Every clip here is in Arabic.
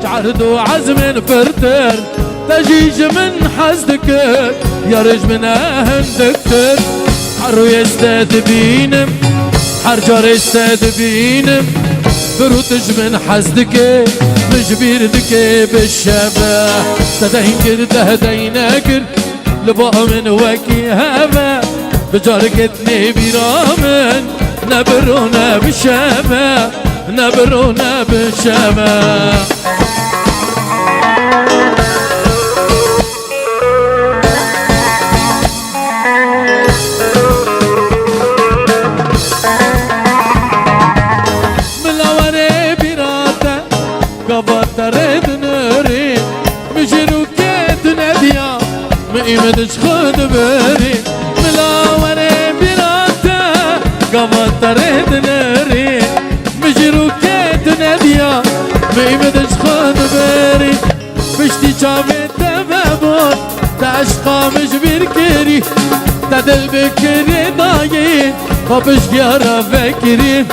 عرض وعزم فرتر تجيج من حزدك يا رج من اهم دكتور حرو يستاد بينم حرجر يستاد بينم بروتج من حزدك مجبيردك بالشبه تدهنكر تهديناكر لبقى من وكي هما بجاركتني برامن نبرونا بالشبه نبرونا بالشبه مدش خود بري ملاوري براتا قمت ريد ناري مجروكيت ناديا مدش خود بري بشتي شابت تبابون تعشقا مجبر كري تدل بكري ضايين خبش يارا فكري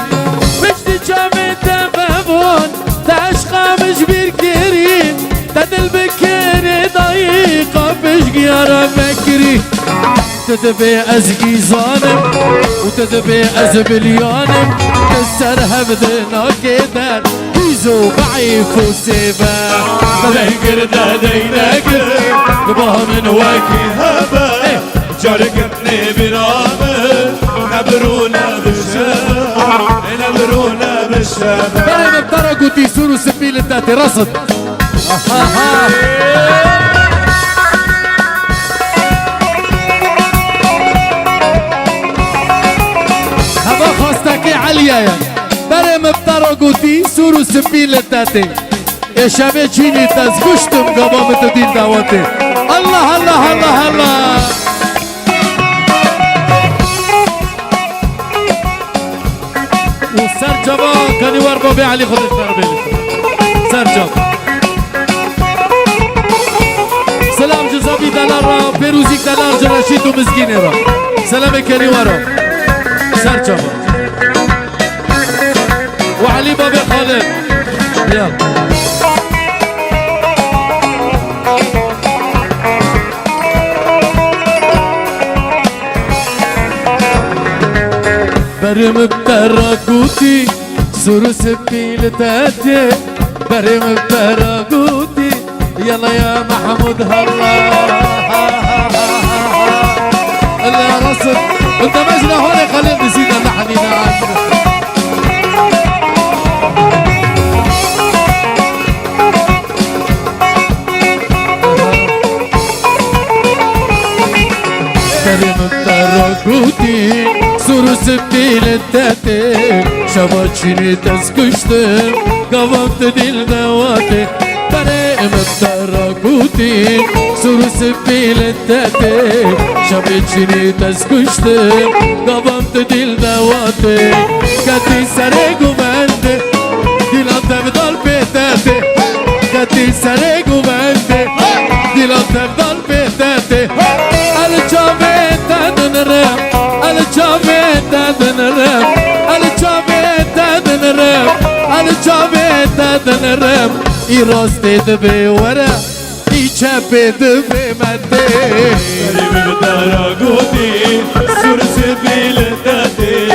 بشتي شابت تبابون تعشقا مجبر كري تدل بكري ضايقة بشقيارة فكري تدبي أزقي ظالم وتدبي أزبليانم كسرها بدنا كدر بيزو بعيف وسيبا تذكر ديناكر نبها من واكي هبا جاركتني برامل نبرونا بالشباب نبرونا بالشباب بين الطرق وتيسور وسبيل التاتي رصد هذا خاصتك عليا يعني برم بطرقوتي سورو سبيل التاتي يا شباب شيني تزقشتم قبام تدين دعوتي الله الله الله الله وسرجبا كان يوربو بي علي خذ الفربيل سرجب سلام جزابي دلار بيروزيك دلار جراشيد ومسكيني را سلام كاني ورا سرجبا وعلي بابي خالد يلا برم بتراكوتي سورو سبيل تاتي برم بتراكوتي يلا يا محمود هلا اللي رصد انت مجرى هون خلينا نسينا لحنينا عنك برم بتراكوتي سورو سبيل التاتي شباتشيني تسكشتم قوامت ديل دواتي برم بتراكوتي سورو سبيل التاتي شباتشيني تسكشتم قوامت ديل دواتي كاتي سرقو بندي ديلان تفضل بيتاتي كاتي سرقو بندي ديلان تفضل بيتاتي الجامعة تنرم الجامعة تنرم الجامعة تنرم الجامعة تنرم إيراستي دبي ورا إيشابي دبي مدي بريم بدراغوتي سور سبيل تاتي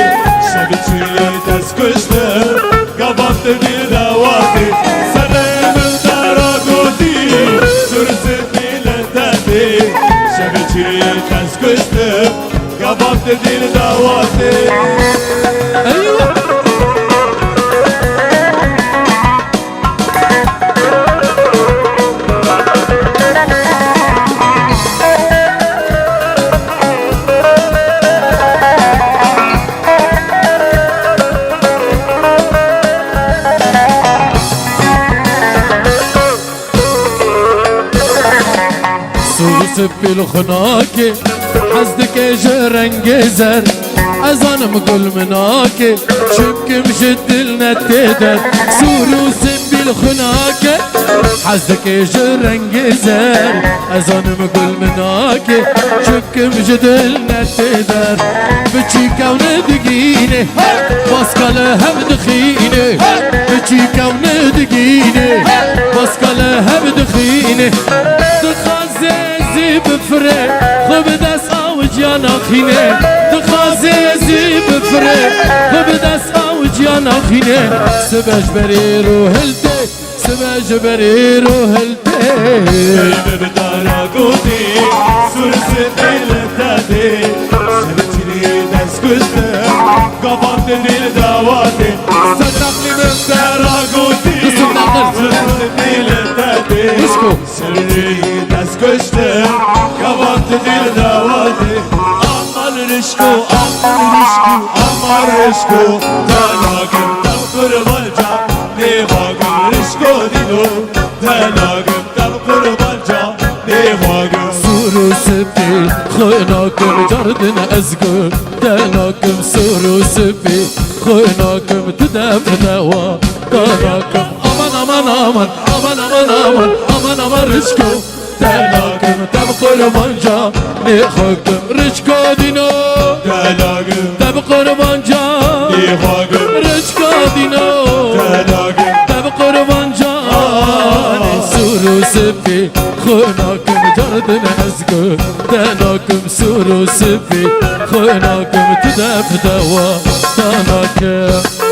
شبتشي تسكشتر قبضت دي دواتي سلام بدراغوتي سور سبيل تاتي شبتشي تسكشتر قبضت دي دواتي أيوة سبيل خناكي حزدك جرنجزر أزانم كل مناكي شبك مشد لنا تدر سورو سبيل خناكي حزدك جرنجزر أزانم كل مناكي شبك مشد لنا تدر بتشيكا وندقين دخينه باسكاله هم دخينه بچی کون دگینه باسکاله هم دخينه دخازه زی بفره خوب دست آو جانا خینه دخازه زی بفره خوب دست آو جانا خینه سبج بری رو هلده سبج بری رو هلده Seyme bedara godi Sursi diltadi Sırçili ders güzde Kapat dil davati Sadakli bedara godi Sursi diltadi Sırçili ders güzde Kapat dil davati Aman rişku, aman rişku, aman rişku Tanagim tam kurbanca Ne bagım rişku dino Tanagim قربانجا نيواقم سورو سبي خيناكم جردن أزقم داناكم سورو سبي خيناكم تدفنوا داناكم أمان أمان أمان أمان أمان أمان أمان أمان رشكو داناكم تب قربانجا نيخاكم رشكو دينو داناكم تب قربانجا نيواقم رشكو دينو داناكم تب قربانجا سورو سبي خوناكم جردن أزقو داناكم سورو سبي خوناكم تدفدوا داناكم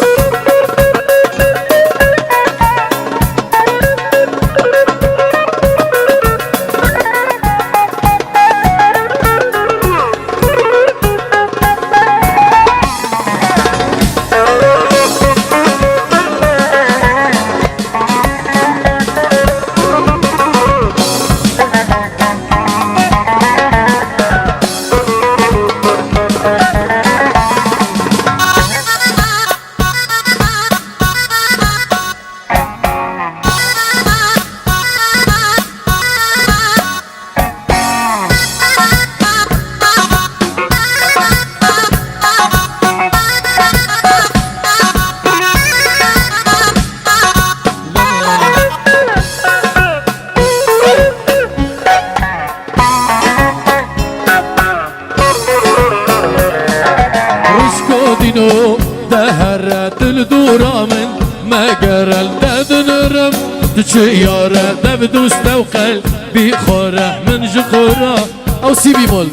دينو دهرت الدورة من مقرل ددنرم دشيارة دبدوس توقل بخورة من جخورة أو سيبي مول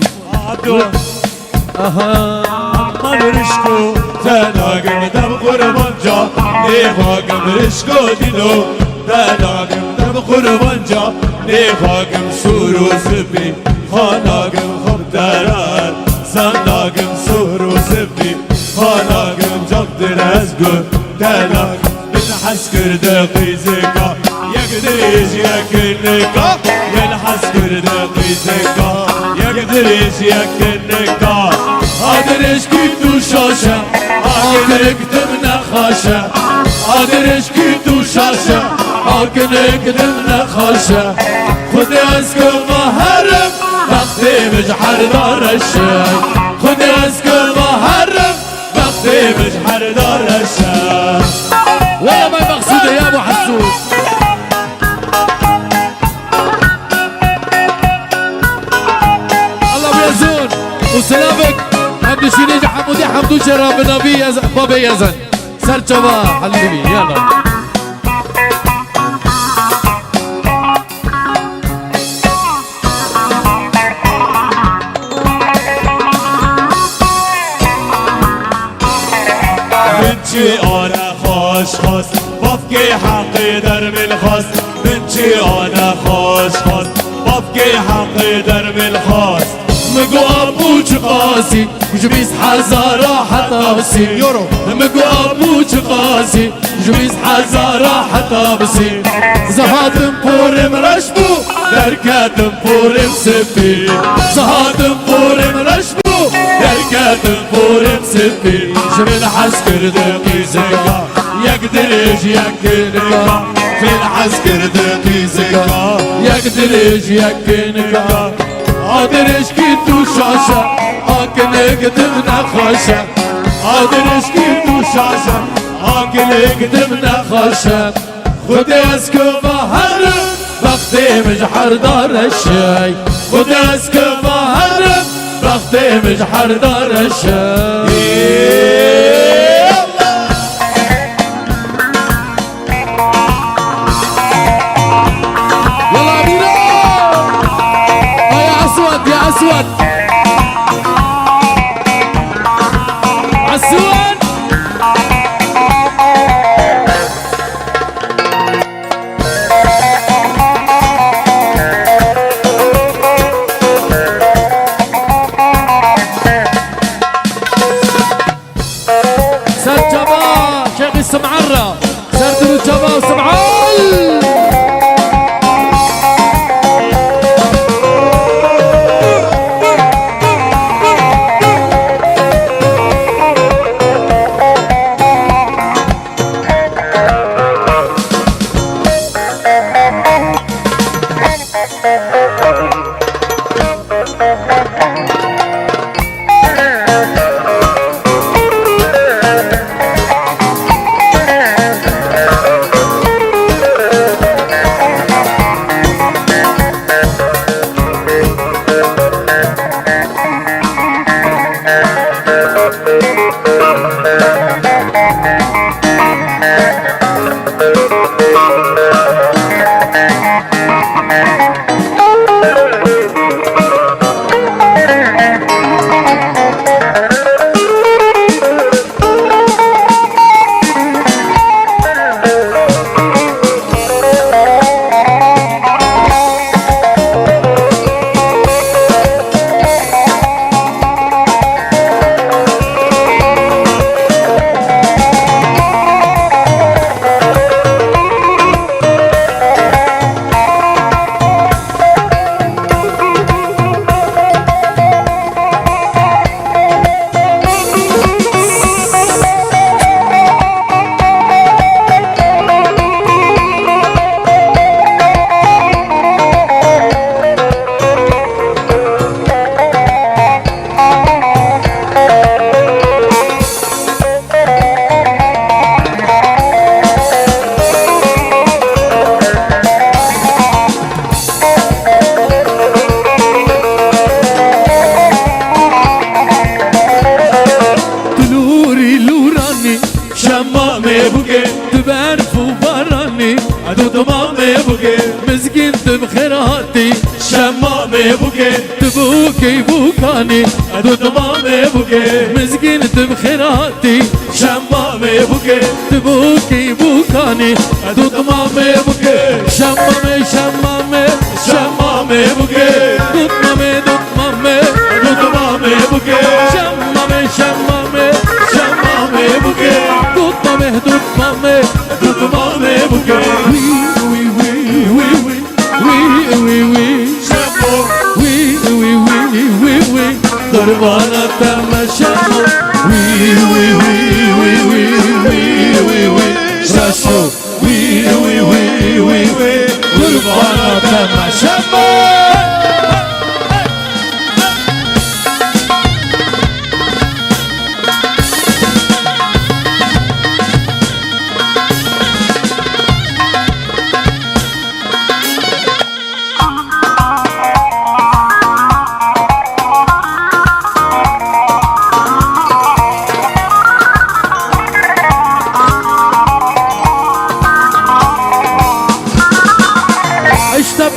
عدو أها أمان رشكو تناقم دم قربانجا نيواقم رشكو دينو تناقم دم قربانجا نيواقم سورو سبي خاناقم خب درار سناقم سورو سبي خاناقم جقدر أزقو تناقم بالحسكر دقيزكا يقدريش يكنكا بالحسكر دقيزكا يقدريش يكنكا قادرش كنتو شاشة قادرك تمنى خاشة قادرش كنتو شاشة قادرك تمنى خاشة خذي أزكو مهرب وقتي مجحر دار الشاي خذي أزكو مهرب وقتي مجحر دار الشاي ولا ما مقصودة يا أبو حسون الله بيزون وسلامك عبد الشريج حمودي حمدو شراب نبي يزن بابي يزن سرچوا حلبي يلا منشي أنا خوش خوش بفكي حقي درب الخاص منشي أنا خوش خوش بفكي حقي درب الخاص مگو ابو چقاسی جمیز هزارا حتابسی یورو مگو ابو چقاسی جمیز هزارا حتابسی زهادم پورم رشبو درکتم پورم سپی زهادم پورم رشبو درکتم پورم سپی جمیل حسکر دقیزگا یک دریج یک نکا فیل حسکر دقیزگا یک دریج یک نکا قادرش کی تو شاشا آکنه قدم نخواشا قادرش کی تو شاشا آکنه قدم نخواشا خود از که بحرم وقتی مجحر دار الشای خود از که بحرم وقتی مجحر دار الشای حامي سمعرة سردر الجبا سمعال. تبوكي بوكاني دمامي بوكي مسكين بخيراتي شمامي بوكي تبوكي بوكاني دمامي بوكي شمامي شمامي شمامي بوكي دمامي دمامي دمامي بوكي شمامي شمامي شمامي بوكي دمامي دمامي دمامي بوكي وي وي وي وي وي وي وي دربانا تمشى وي وي وي وي وي وي وي رشو وي وي وي وي وي دربانا تمشى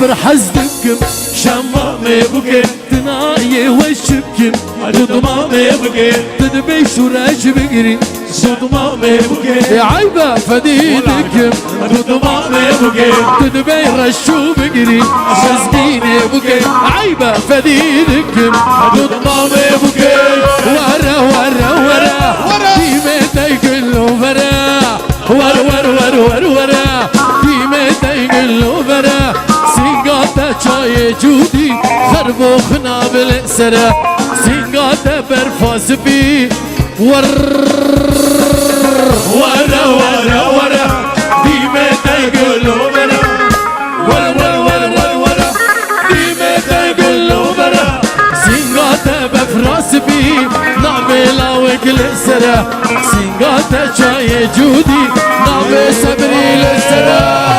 برحزدكم شمامي بوكي تناي وشكم دمامي بوكي تدبيش وراج بقري دمامي بوكي عيبة فديدكم دمامي بوكي تدبي رشو بقري مسكيني بوكي عيبة فديدكم دمامي بوكي ورا ورا ورا في متى يقولوا ورا ور ور ور ور ورا في متى يقولوا ورا سنگاتا چای جودی خربوخنا بالسرا سنگاتا برفاز بی ور ورا ورا ورا ديما تقولوا برا ور ور ور ور ورا ديما تقولوا برا سنگاتا بفراس بی نعملا وكل سرا سنگاتا چای جودی نعم صبري للسرا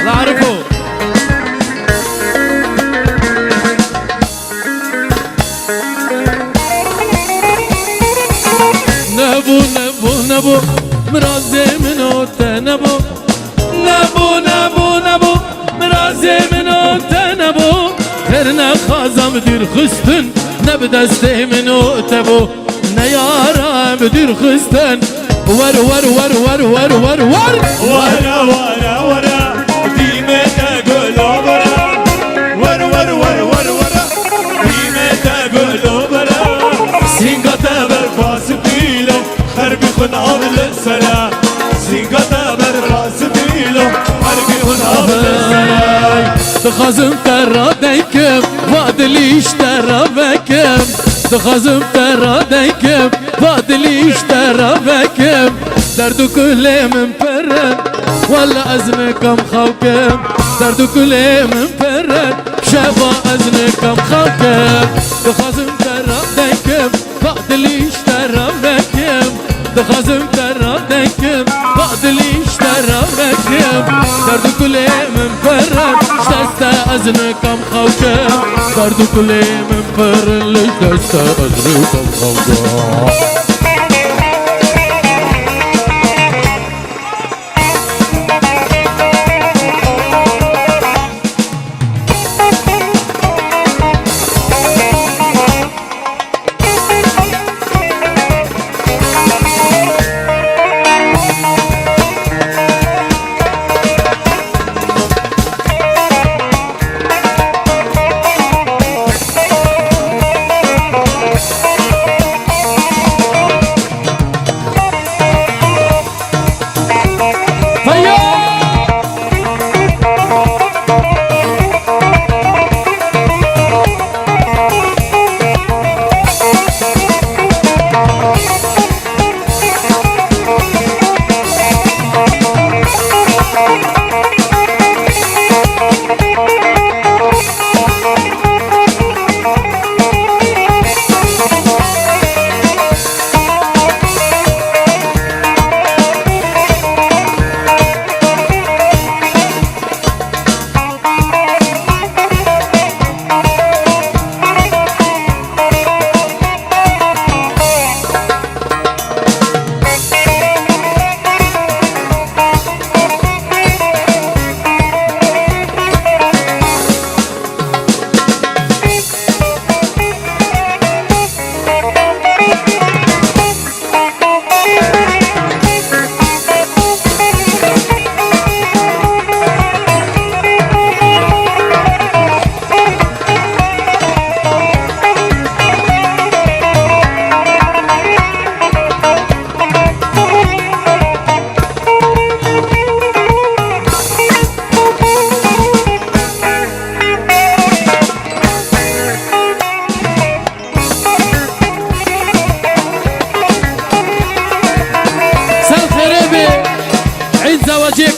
لا اعرفه نبو نبو نبو مرازي منو تنبو مدير خستن نبدسته منو تبو نيارا مدير خستن ور ور ور ور ور ور ور ورا ورا ورا ديمة قلوبنا ور ور ور ور ورا ديمة قلوبنا سينقطة برفاس بيلو خربي خن عمل السلام سينقطة برفاس بيلو خربي خن عمل السلام تخازم ترى ديكم فاضل اشترى بكم تخازم ترى ديكم فاضل اشترى بكم دردو كل من فرن ولا أزنكم خوكم دردو كل من فرن شبا أزنكم خوكم تخازم ترى ديكم فاضل اشترى بكم تخازم ترى ديكم فاضل اشترى بكم دردو كل من فرن أزنكم خوكم دردو كل من فرن ليش أزنكم خوكم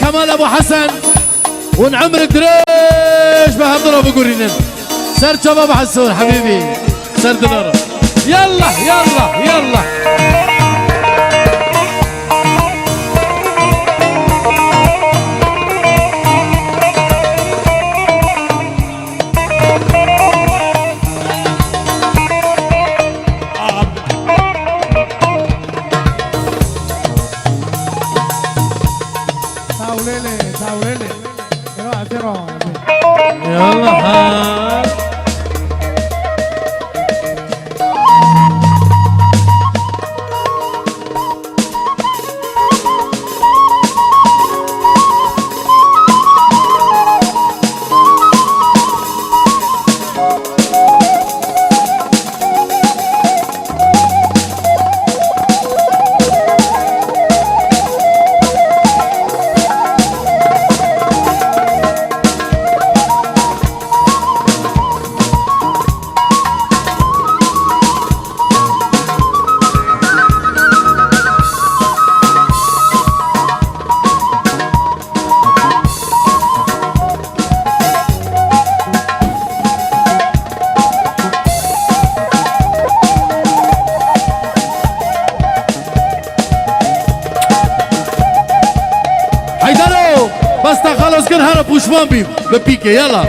كمال ابو حسن ونعمر قريش بهضروا بقرينن سر شباب حسون حبيبي سر دلارة يلا يلا يلا يلا ها بس تا خلاص کن هر پوشمان بیم به پیکه یلا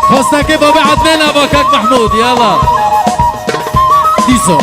خواسته که بابا عدنان باکک محمود یلا دیسو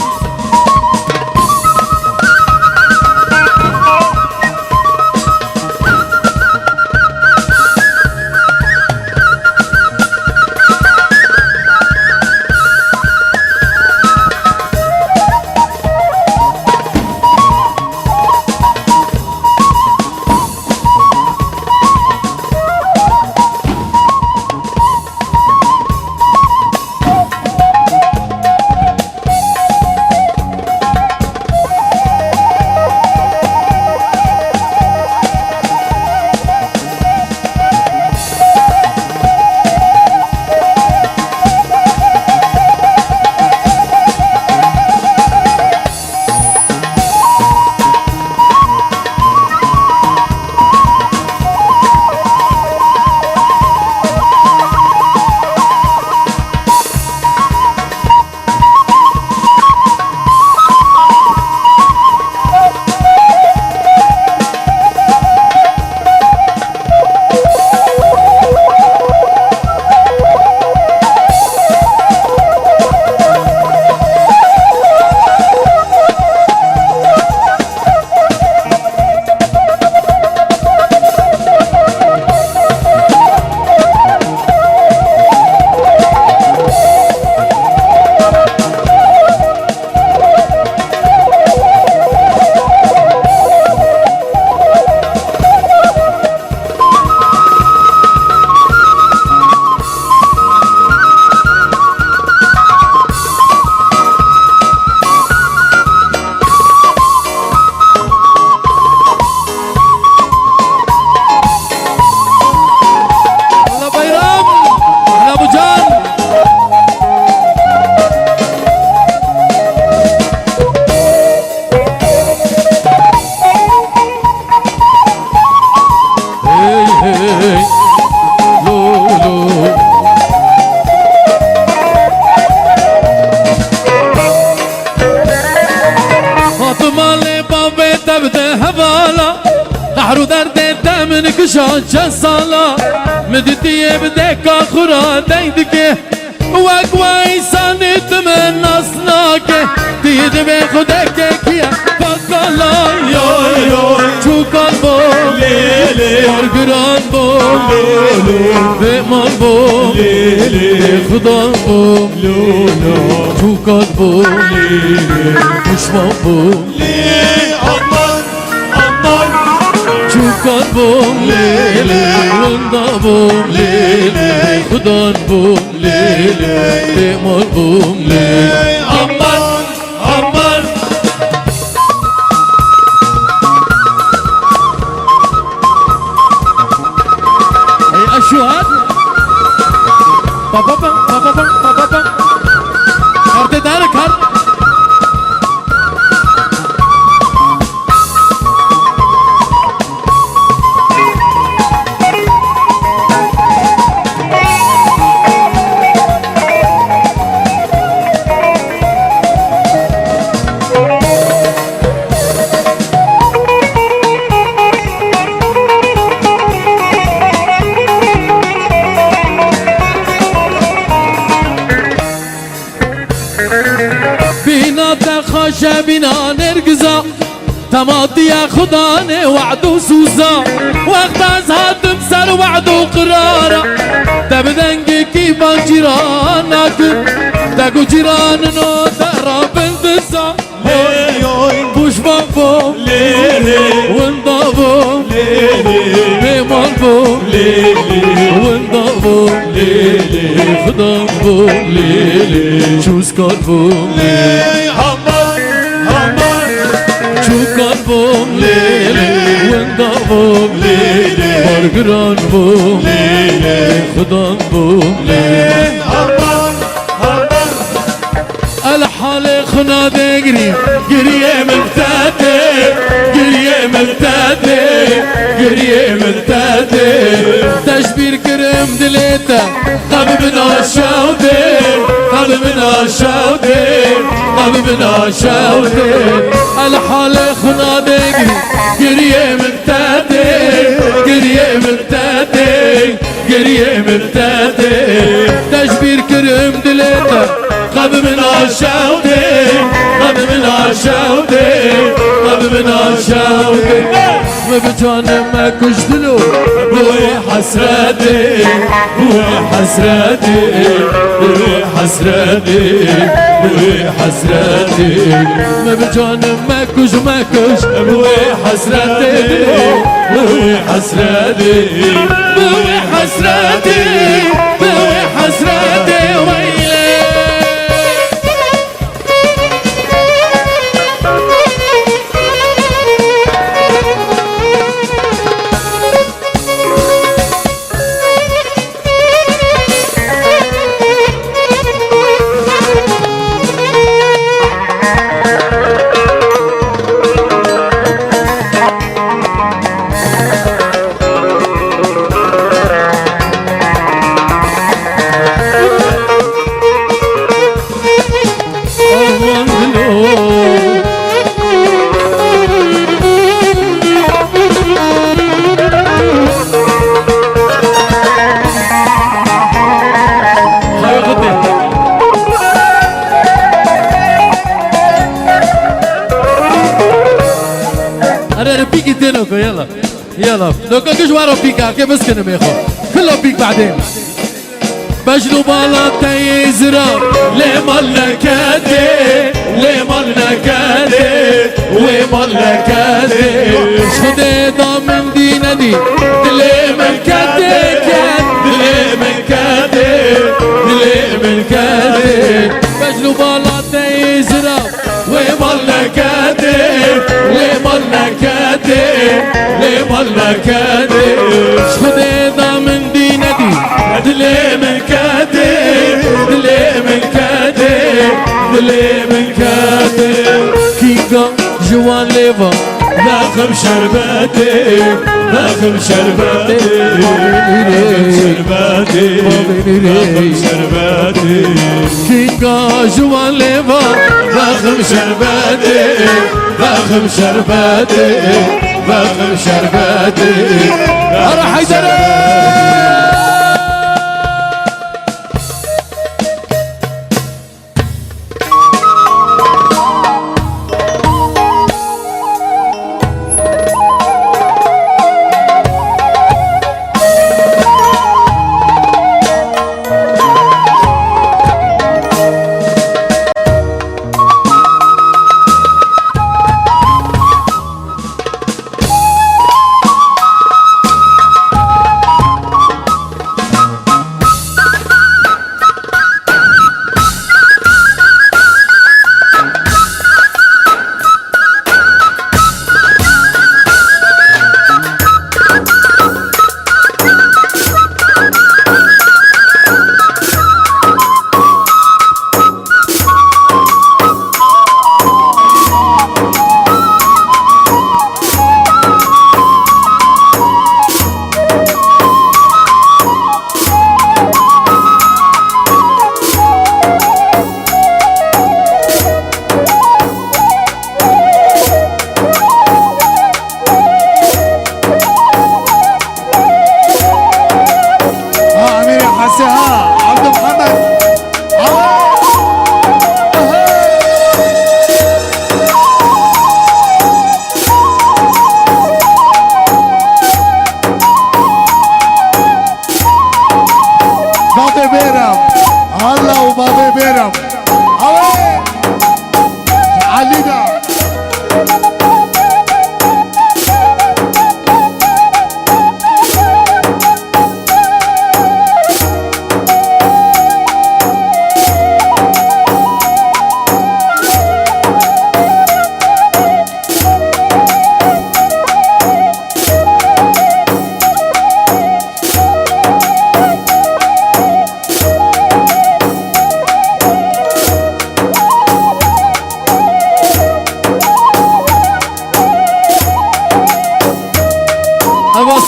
تبدا هبالا قحرو درد تمن كشان شصالا مدتي بدك اخرى ديدك وقوي سانت من نصناك تيد بخدك يا فقلا يوي يوي شو قلبو ليلي مرقران بو ليلي بمال بو ليلي خدان بو لولو شو قلبو ليلي مشمان بو ليلي أمان أمان شو قلبو ليلي وندا بو ليلي خدان بو ليلي بمال بو ليلي أمان أمان شو هاد؟ بابا بابا بابا بابا كارت دار كارت خاشا بنا نرقزا تماضي يا خداني وعد وسوزا وقت ازهاد بسر وعد وقرارا تبدنجي كيفان جيرانك تاكو جيران نو تراب انتزا بوش بابو وندابو بمالبو وندابو خدامبو شوز كاربو شوكان بوم ليلي وندا بوم ليلي مرقران بوم ليلي خدان بوم ليلي همان همان الحالي خنا دقري قريه ملتاتي قريه ملتاتي قريه ملتاتي تشبير كرم دليتا قلبنا شاودي قلبنا شاودي قلبنا شاودي الحالة خنا دقري قريه ملتاتي قريه ملتاتي قريه ملتاتي تشبير كرم دليتا قلبنا شاودي قلبنا شاودي قلبنا شاودي مبجان ما كشدلو بوي حسراتي بوي حسراتي بوي حسراتي بوي حسراتي مبجان ما كش بوي حسراتي بوي حسراتي بوي حسراتي بوي حسراتي ويلي يلا يلا لو كان جوارو بيكا كيف مسكن ميخو كله بيك بعدين بجلو بالا تيزرا لمال نكادي لمال نكادي ومال نكادي شدي ضامن دينا دي دلي من كادي كاد دلي من كادي دلي من كادي بجلو بالا تيزرا ومال نكادي ومال نكادي لمال نكادي شدي ضامن دينا دي دلي من كادي دلي من كادي دلي من كادي كيكا جوان ليفا ذاخم شربتي ذاخم شربتي شربتي ذاخم شربتي كينغا جوان ليفا ضخم شربتي ضخم شربتي ضخم شربتي هرا حيدر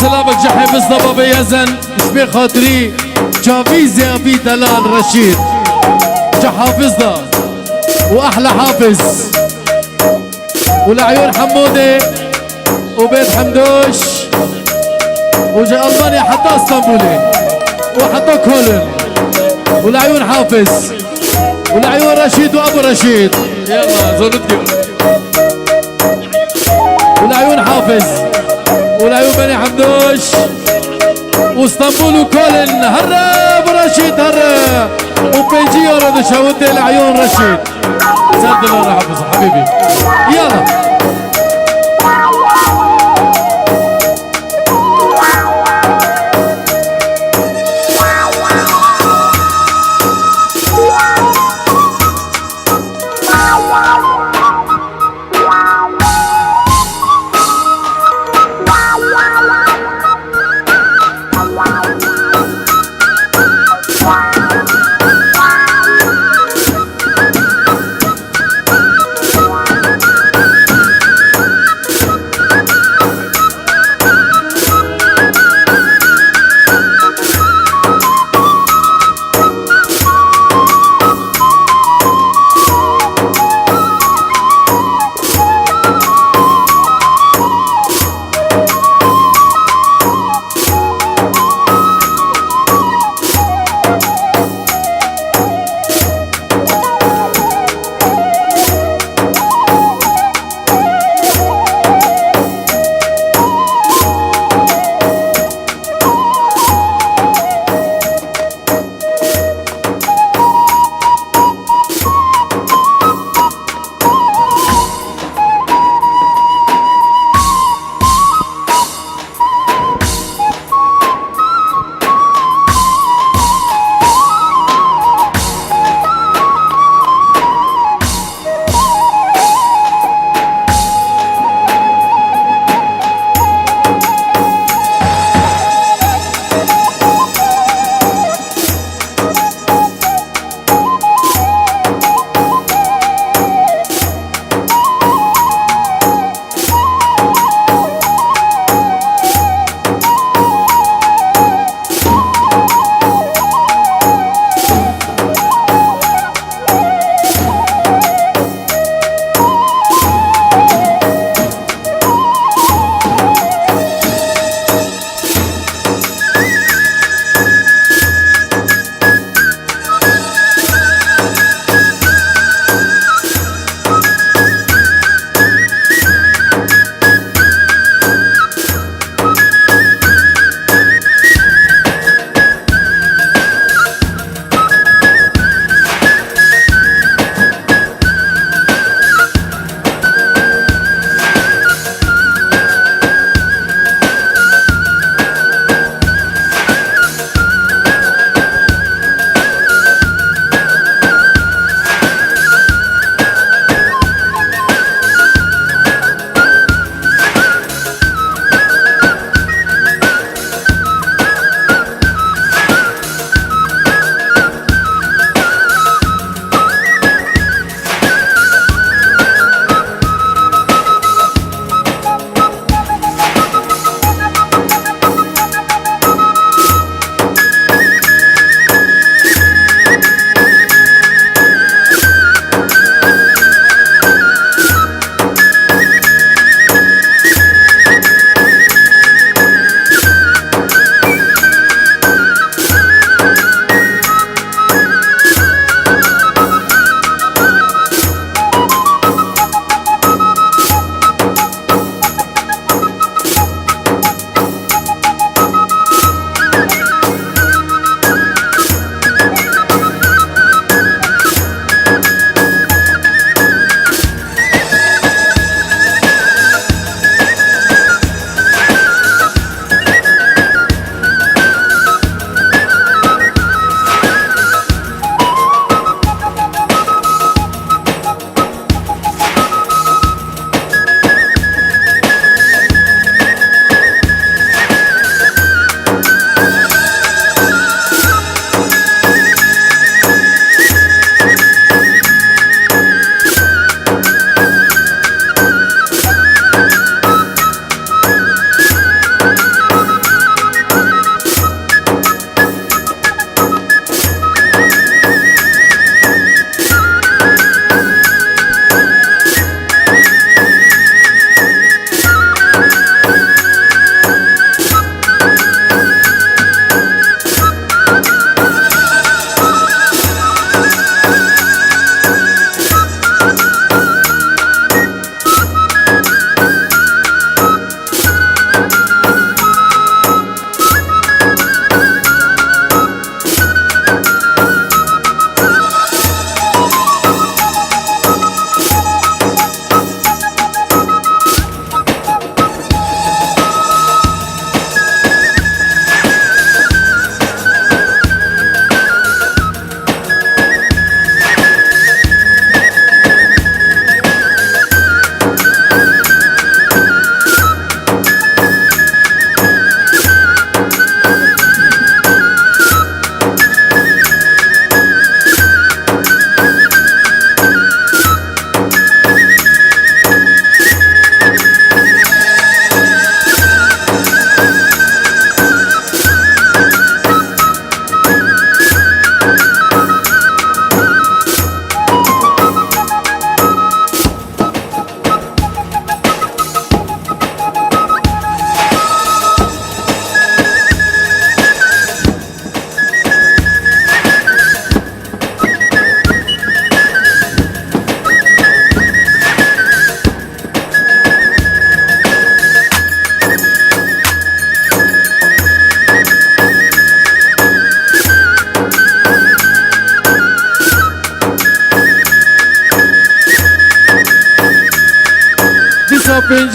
سلامك جحيم الضبابة يزن اسمي خاطري جافيزي أبي دلال رشيد جحافظنا وأحلى حافظ والعيون حمودي وبيت حمدوش وجا ألمانيا حتى اسطنبولي وحتى كولن والعيون حافظ والعيون رشيد وأبو رشيد يلا زونتكم والعيون حافظ والعيون بني حمدوش واسطنبول وكولن هرا ابو رشيد هرا وبيجي ورد شاودي العيون رشيد سد الله حافظ حبيبي يلا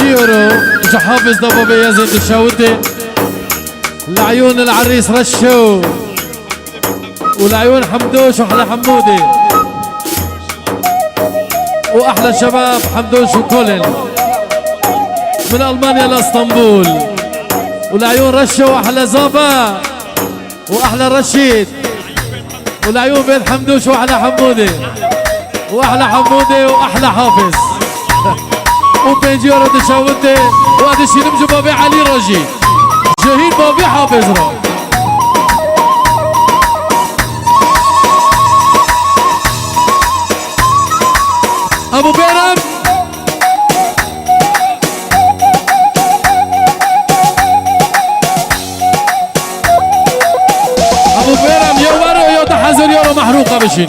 بنجيورو مش حافظ ضباب يزيد الشاوتي. العيون العريس رشو والعيون حمدوش واحلى حمودي واحلى شباب حمدوش وكولن من المانيا لاسطنبول. والعيون رشو واحلى زابا واحلى رشيد والعيون بين حمدوش واحلى حمودي واحلى حمودي واحلى حافظ وبنجيورو دشاوتي وهذا الشيء نمجو بابي علي رجي شهيد بابي حافظ رو. ابو بيرم ابو بيرم يو ورو يو تحزر يورو محروقه بشين.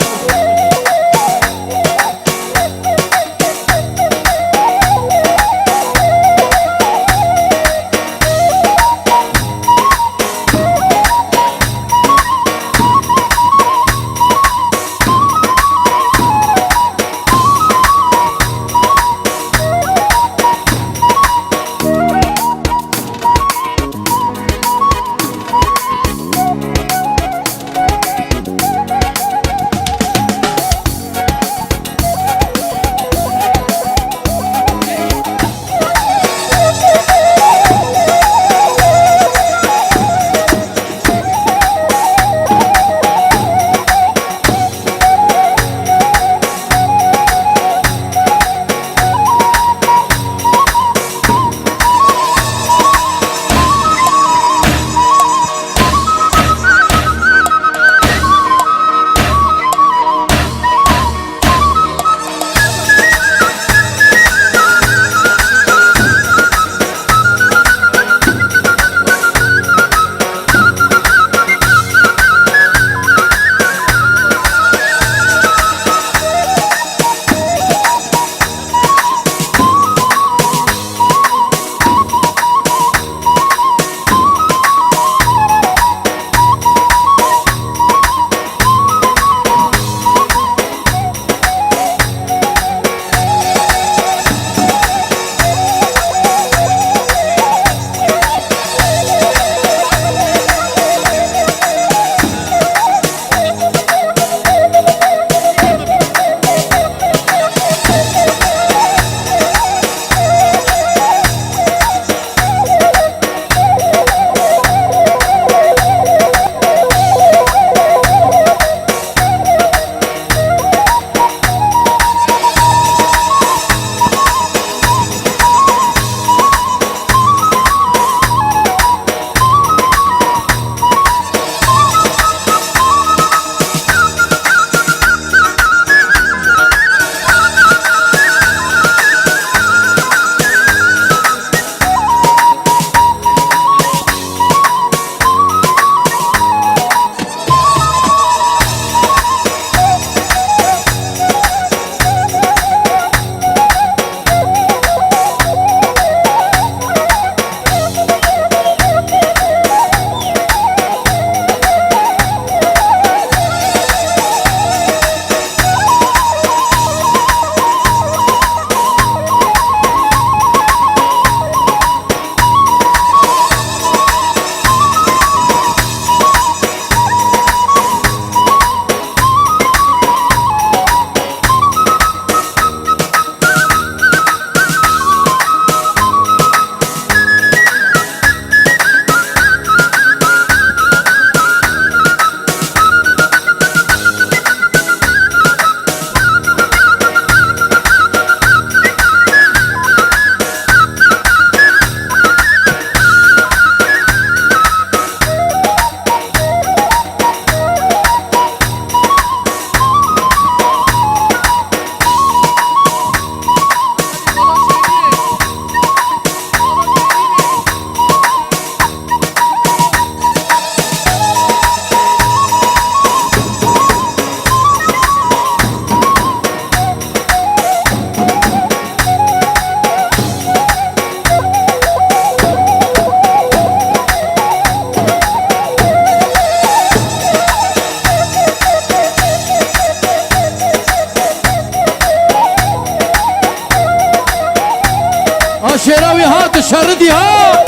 بلاوي هات الشردي ها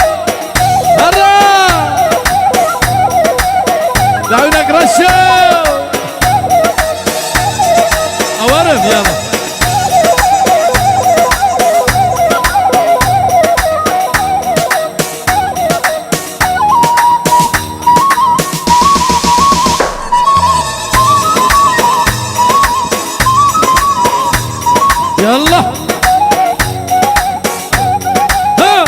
هرا لعيونك رشة أورم يلا يلا ها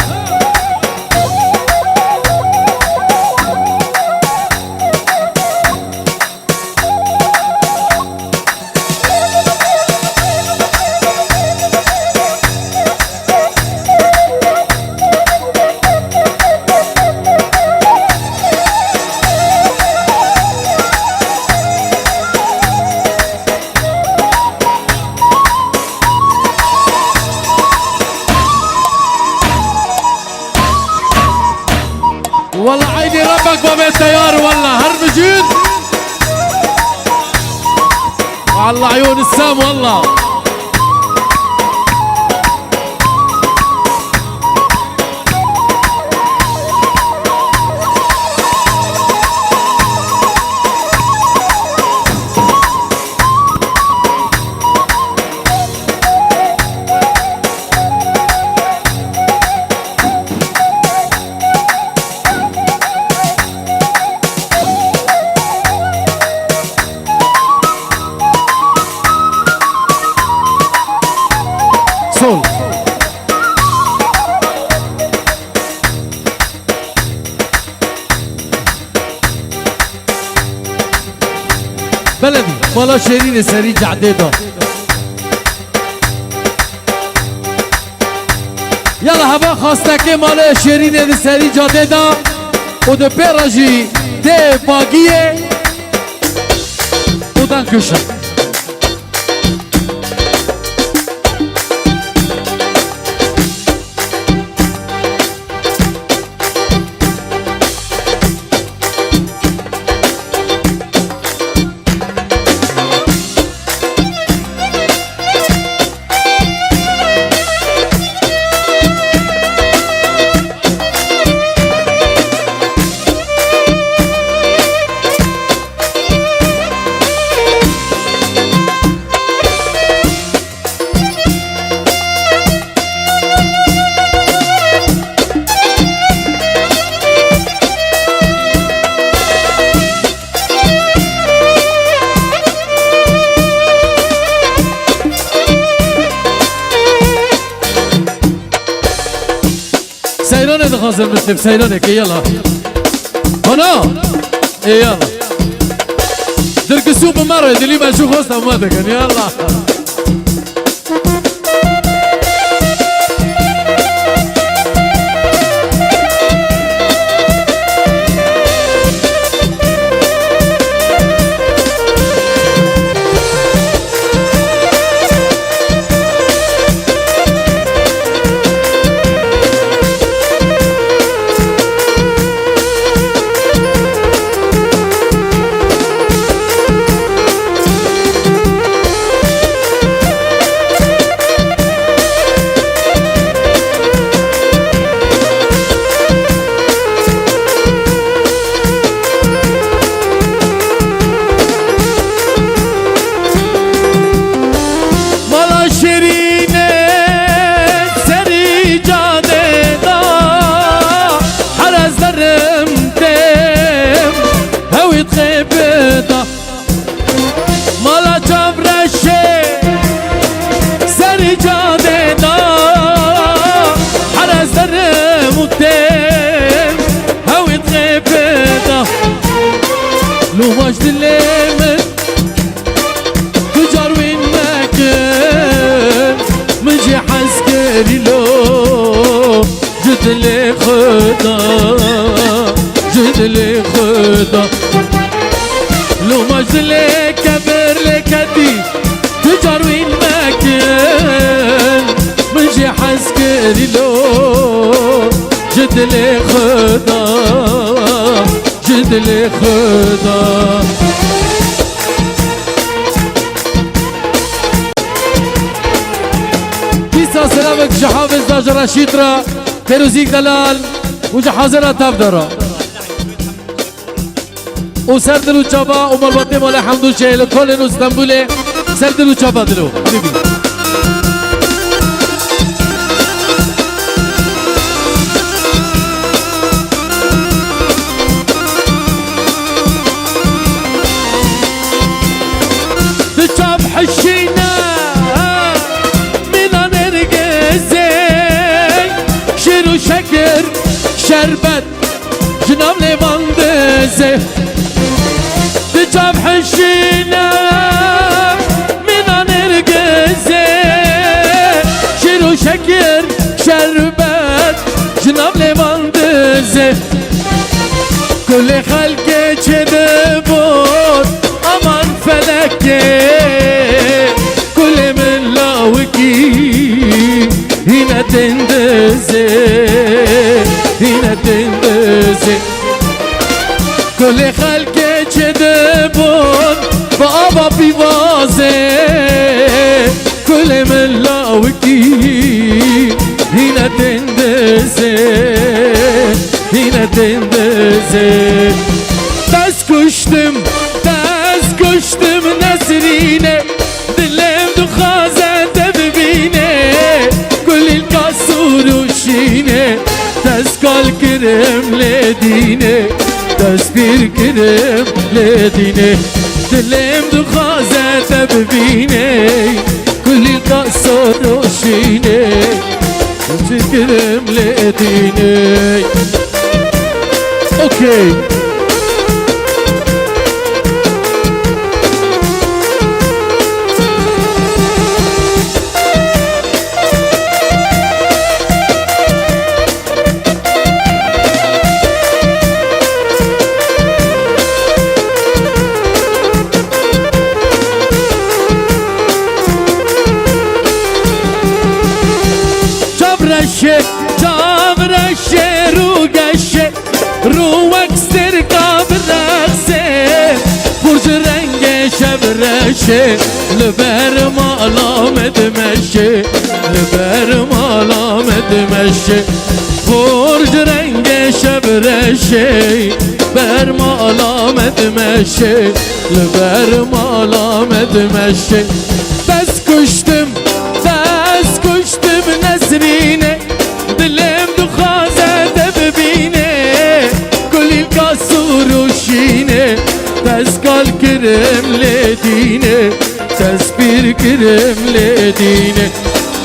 والله عيني ربك بابا التيار والله هرمجين والله عيون السام والله صول بلدي والله شيرين سريج عديده يلا هبا خواستك مال شيرين سريج عديده ود پیراجی ده باگیه ودان کشم سيرانة دخازم مسلم سيرانة كي يلا هنا اي يلا درك السوق مرة اللي ما شو خوصة ما دكن يلا لو مجد الليمن تجار وين ما كان من جي عسكري لو جد لي خدا جد لي خدا لو مجد لي كبر لي كدي تجار وين ما كان من جي عسكري لو جد لي خدا جد لي خدا كيسا سلامك جحافظ داج رشيد را فيروزي دلال وجا حاضرة تفدرا وسردلو چابا ومالباتي مولا حمدو شهل كل اسطنبول سردلو چابا دلو حبيبي تشاب حشينا من نرجزي شيرو شكر شربت جناب ليفاندزي تشاب حشينا من نرجزي شيرو شكر شربت جناب ليفاندزي كل خلقي جدبون aman feleke kule min lavki yine dendeze yine dendeze kule halke çedebon baba pivaze kule min lavki yine dendeze yine dendeze ters kuştum كشتم نسرينه دلم دخازة ببينه كل القصور وشينه تسكال كرم لدينه تسبير كرم لدينه دلم دخازة ببينه كل القصور وشينه تسبير كرم لدينه اوكي جابرشه رو گشه رو اکستر قابرخسه برج رنگ شبرشه لبر مالامد مشه لبر مالامد مشه برج رنگ شبرشه بر مالامد مشه لبر مالامد مشه بس کشتم نسرینه دلم دخازه ببینه کل القصور وشینه تسکال کرم لدینه تسبیر کرم لدینه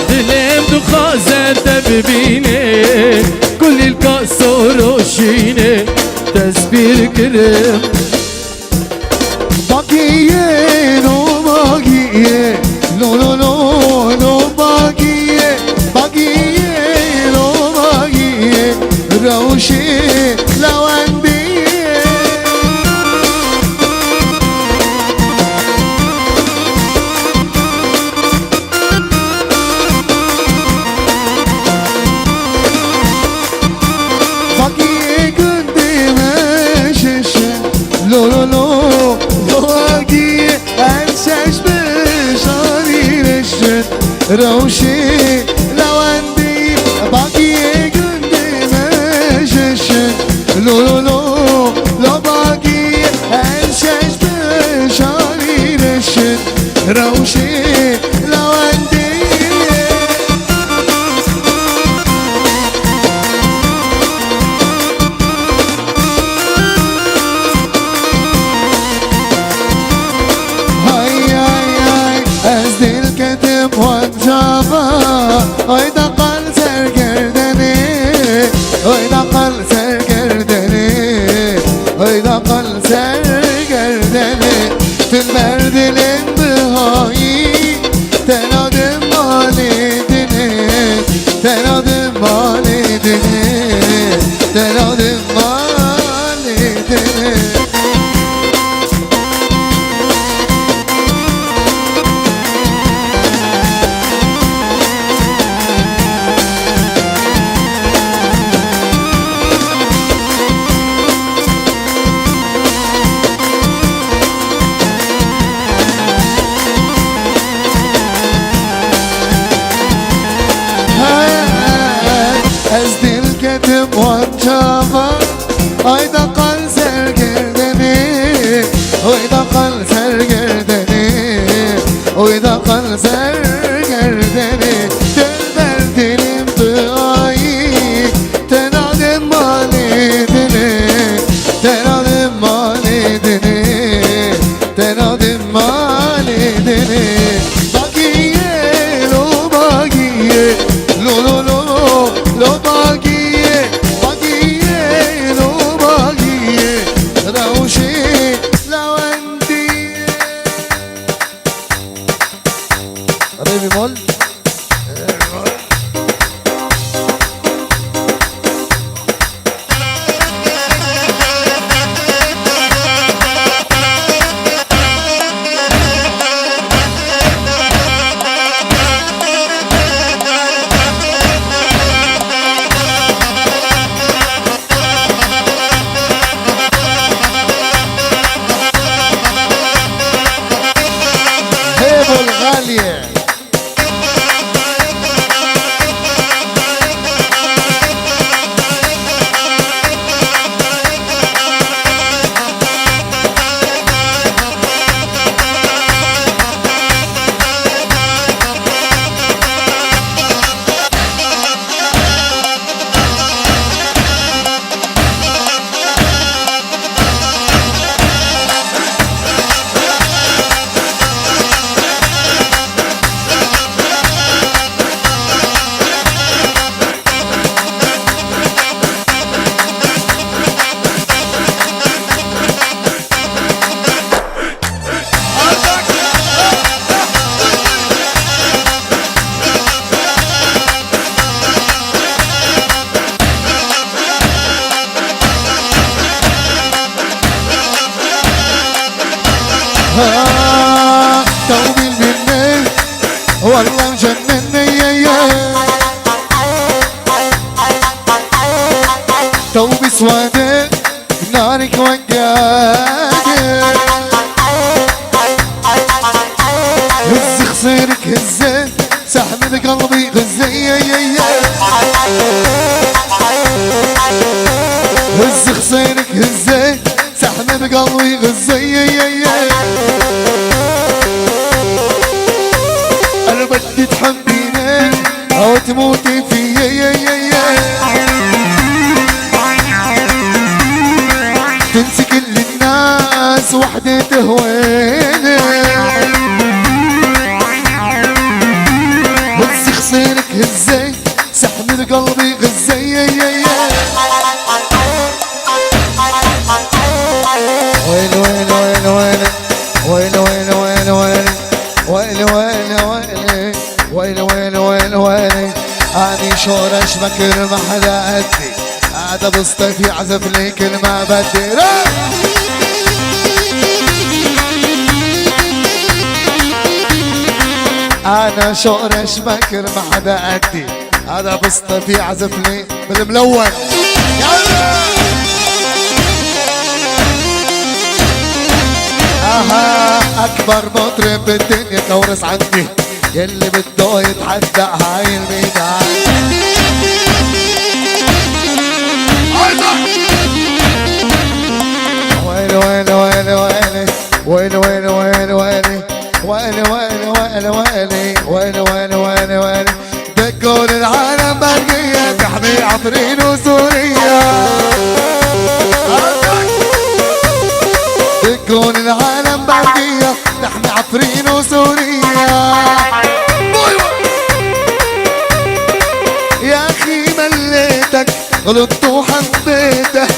دلم دخازه ببینه کل القصور وشینه تسبیر کرم باقیه نو باقیه لو لو لو لو باقیه باقیه لو باقیه روشی لواندیه باقیه gündeme şişe lo lo lo lo باقیه انسش بشاریرشن روشی لواندی باقیه gündeme şişen lo lo lo lo باقیه انسش بشاریرشن روشی لواندی Oyda kal sergerdeni Oyda kal sergerdeni Oyda kal sergerdeni Tüm merdilin bihayı Tenadım validini Tenadım validini Tenadım validini از دل yetim vancama Hayda kal sergerdeni Hayda kal sergerdeni Hayda kal sergerdeni Telber dilim duayı Tenadim malidini Tenadim malidini Tenadim malidini Bagiye lo bagiye Lo lo lo lo bagiye Bagiye lo bagiye Ravşi lavendiye Re bemol هيبو الغالية توبي مني والله مجنني يا توبي سوادي نارك وقاقي هز خصيرك هزي سحب قلبي غزي هز خصيرك هزي سحب قلبي غزي انا بدي تحبيني او تموتي فيي تنسي كل الناس وحدة تهويني هزي خصيرك هزي سحب قلبي غزي ويلي ويلي ويلي ويلي ويلي ويلي ويلي ويلي ويلي ويلي ويلي ويلي ويلي ويلي اني شورش بكر ما حدا قدي قاعدة بصطفي عزف لي كل ما بدي انا شورش بكر ما حدا قدي هذا بصطفي عزف لي بالملون اكبر مطرب بالدنيا كورس عندي يلي بده يتحدى هاي الميدان ويلي ويلي ويلي ويلي ويلي ويلي ويلي ويلي ويلي ويلي ويلي ويلي ويلي ويلي ويلي دقوا للعالم برقية تحمي عفرين وسوريا دقوا للعالم برقية تحمي عفرين وسوريا يا اخي مليتك غلطت وحبيتك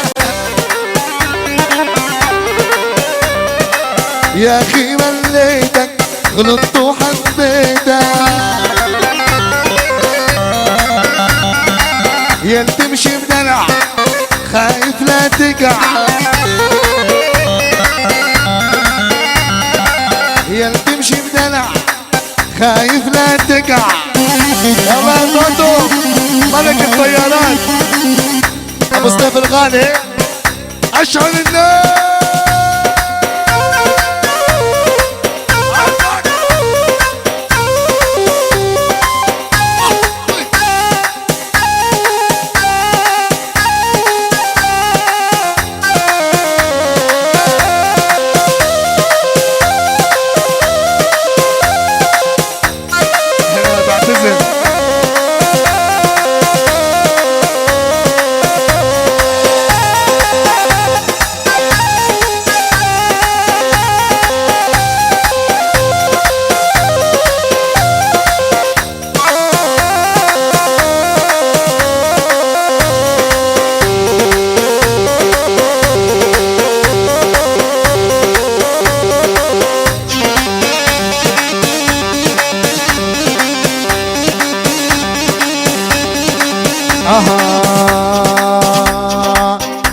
يا اخي مليتك غلطت وحبيتك يا تمشي بدلع خايف لا تقع يا تمشي بدلع خايف لا تقع يلا توتو ملك الطيارات ابو سيف الغالي اشعل الناس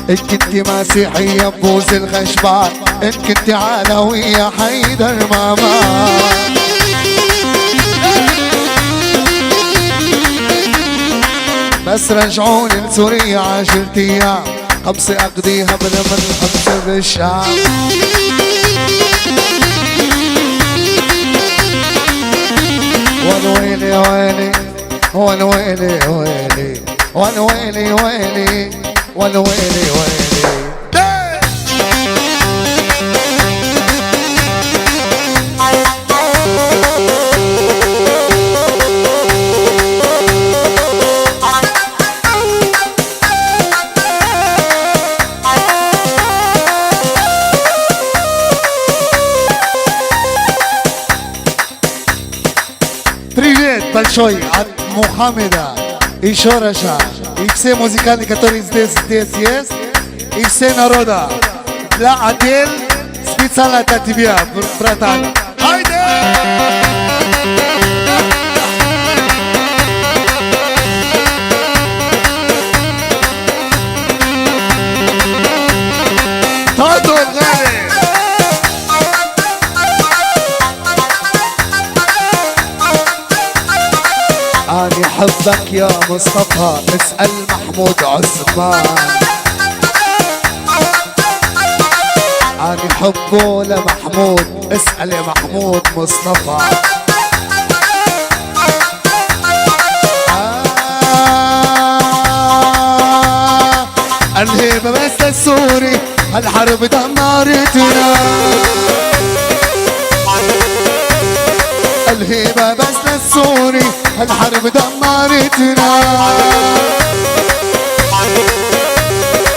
إن كنت مسيحية بوز الخشبان، إن كنت علوية حيدر ماما. بس رجعوني لسوريا 10 أيام، خمسة أقضيها باليمن خمسة بالشام. والويلي ويلي والويلي ويلي والويلي ويلي والويلي ويلي. Привет большой от Мухаммеда и Шораша, и все музыканты, которые здесь есть, и все народа. Для Адель специально для тебя, братан. Хайде! تفضل غالي. أنا حبك يا مصطفى، اسأل محمود عثمان. أنا حبه لمحمود، اسأل يا محمود مصطفى. الهيبة بس السوري، الحرب دمرتنا. الهيبة بس للسوري، الحرب دمرتنا.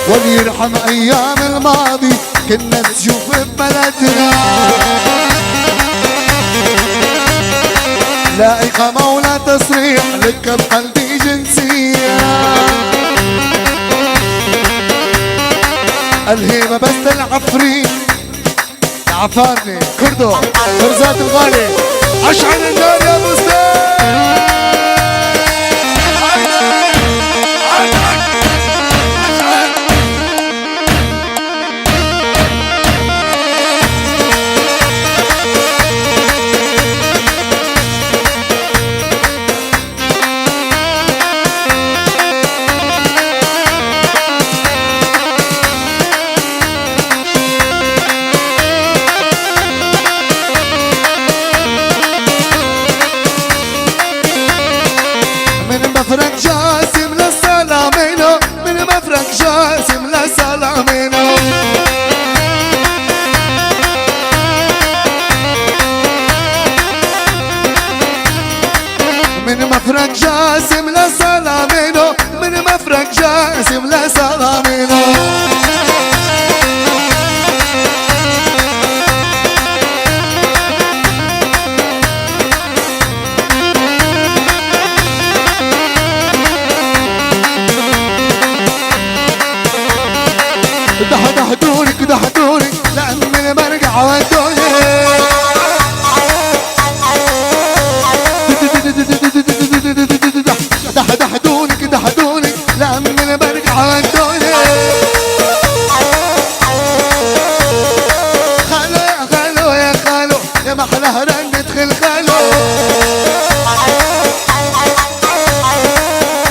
وليرحم ايام الماضي كنا نشوف ببلدنا. لا اقامة ولا تصريح لك بقلبي جنسية. الهيبة بس العفريت عفارني كردو فرزات الغالي. اشعل النار يا مستر. مفرق جاسم لسلامينو، من مفرق جاسم لسلامينو. من مفرق جاسم لسلامينو، من مفرق جاسم لسلامينو. دحدوني لأني برجع ودوني. دحدوني لأني برجع ودوني. خالو يا خالو يا محلاها ندخل خالو.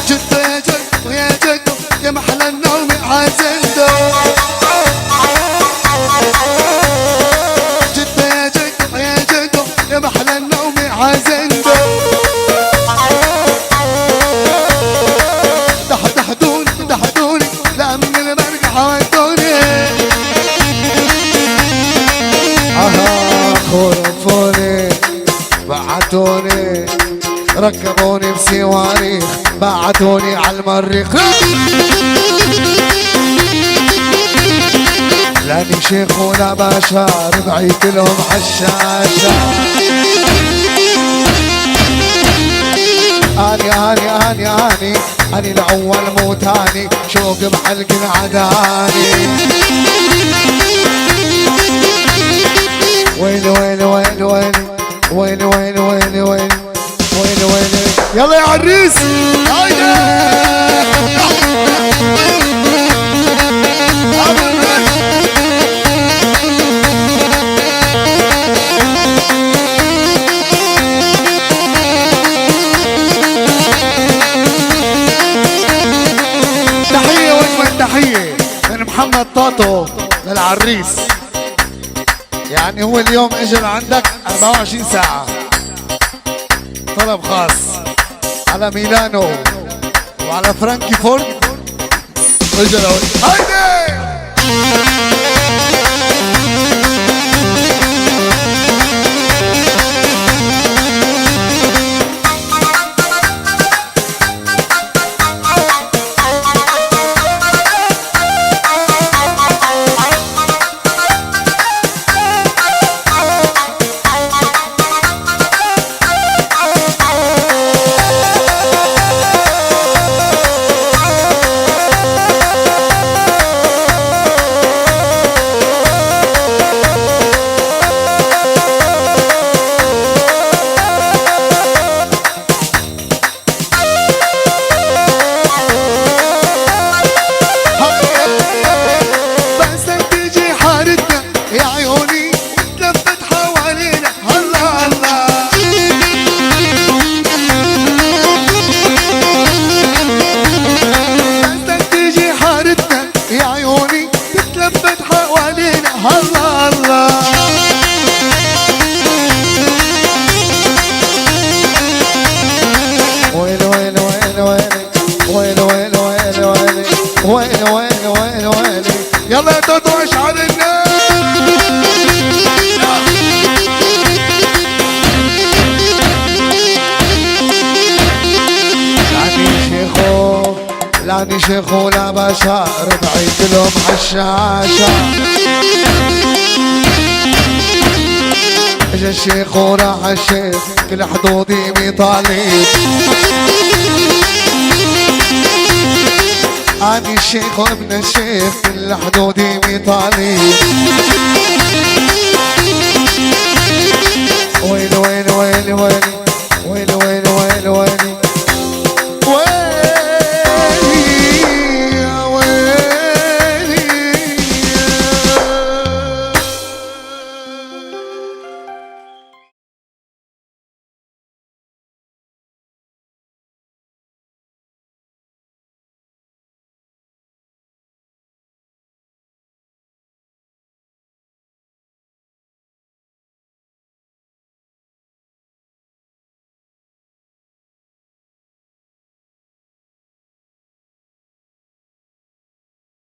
جدو يا جدو يا جدو يا محلى النوم عازلدو. يا محلى النوم عازلدو. دحدوني لأمن برجع ودوني. خرفوني بعتوني ركبوني بسواريخ بعتوني على المريخ. لاني شيخ ولا بشر بعيت لهم عالشاشة. اني الاول مو تاني شوق بحلق العداني. ويلي ويلي ويلي ويلي ويلي ويلي ويلي ويلي ويلي ويلي. يلا يا عريس هايدا. تحية من محمد طاطو للعريس. يعني هو اليوم اجى لعندك 24 ساعة. طلب خاص على ميلانو وعلى فرانكي فورد. اجى لهون. هيدي يلا يا توتو اشعل النار. لعني شيخو لا بشار بعيد لهم عالشاشة. اجا الشيخ وراح الشيخ كل حدودي ميطالي. أنا الشيخ وابن الشيخ كل حدودي ميطالي. وين وين وين وين